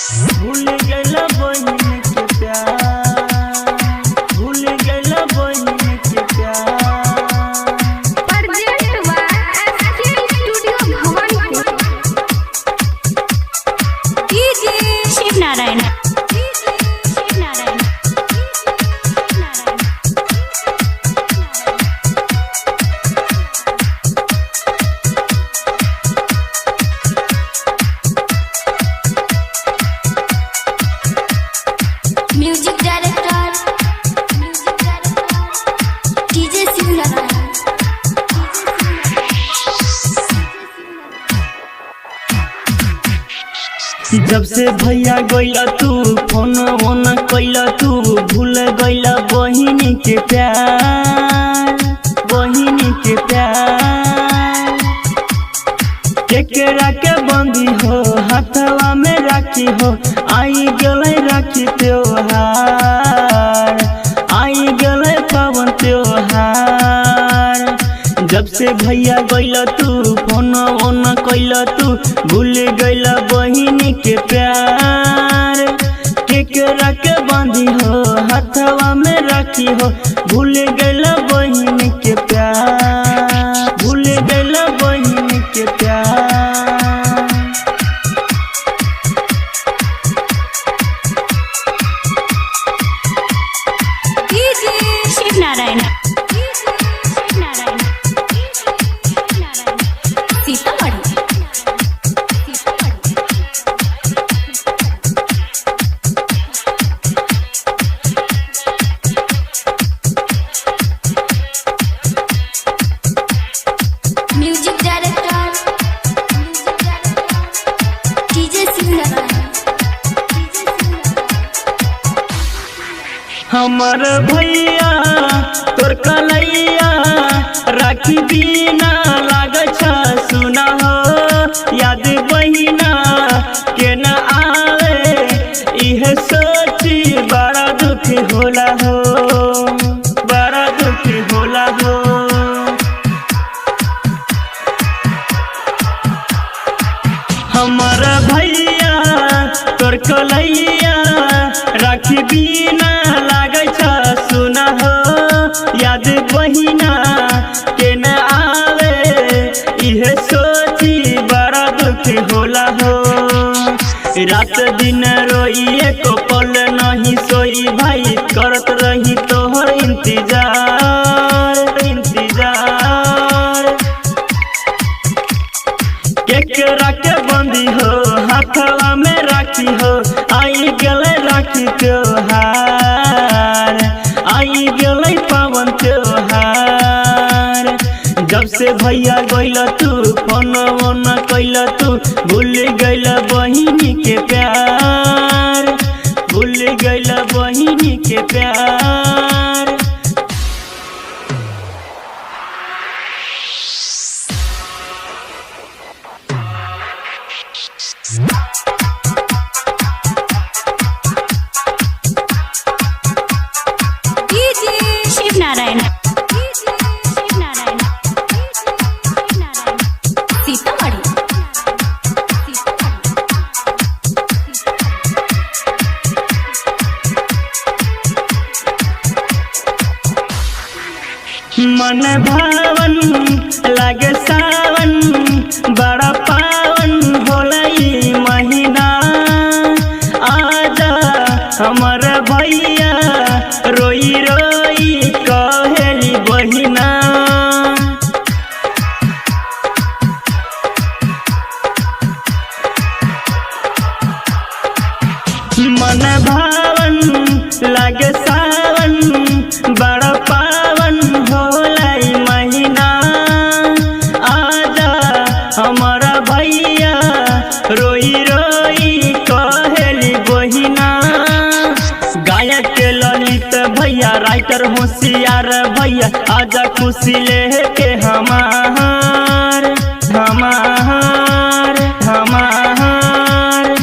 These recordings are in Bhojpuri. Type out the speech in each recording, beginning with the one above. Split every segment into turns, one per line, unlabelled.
भूल गइला बहिन के प्यार, भूल गइला बहिन के प्यार।
प्रेजेंट बा SK studio Bhawanipur. DJ Shiv Narayan, DJ Shiv Narayan, music director DJ Shiv Narayan.
जब से भैया गइला तू फोन ओन कइला तू भूल गइला बहिन के प्यार, बहिन के प्यार। केकरा के बंदी हो हाथवा में राखी हो, आई गले राखी त्योहार, आई गले पावन त्योहार। जब से भैया गइला तू फोन ओन कइला तू भूल गइला बहिन के प्यार। केकरा के बंदी हो हाथवा में राखी हो, भूल गइला बहिन के प्यार, भूल गइला बहिन के प्यार।
DJ Shiv Narayan, DJ Shiv Narayan, Sitamarhi. Music director DJ Shiv Narayan.
हमर भैया तोर कलैया राखी बिना लागे छ सुना हो, याद बहिना के न आवे इहे सोची बड़ा दुख होला हो, बड़ा दुख होला हो। हमर भैया तोर कलैया राखी बिना लागे छ सुना हो, याद बहिना के न आवे इहे सोची बड़ा दुख होला हो। रात दिन रोइए को पल नहीं सोई भाई, करत रही तोहर इंतजार, इंतजार। केकरा के बंदी हो हाथवा में राखी हो, आई गले राखी त्योहार, आई गले पावन त्योहार। जब से भैया गइला तू फोन ओन कइला तू भूल गइला बहिन के प्यार, भूल गइला बहिन के प्यार।
DJ Shiv Narayan, DJ Shiv Narayan, Sitamarhi.
मन भावन लागे सावन, बड़ा पावन होला ई महीना। आजा हमर भैया रोई रोई कहेली बहिना। मन भावन लागे सावन, बड़ा पावन होला ई महीना। आजा हमारा भैया रोई रोई कहेली बहिना। गायक के ललित भैया राइटर होशियार भैया, आजा खुशी लेके हमार, हमार, हमार।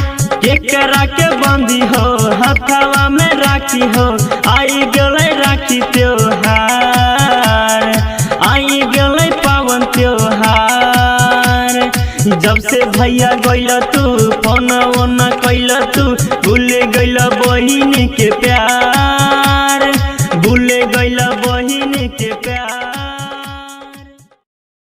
केकरा के बंदी हो हाथवा में राखी हो, आई गले राखी त्योहार, आई गले पावन त्योहार। जब से भैया गइल तू फोन ओन कैल तू भूल गइल बहिनी के प्यार भूल गइल बहिनी के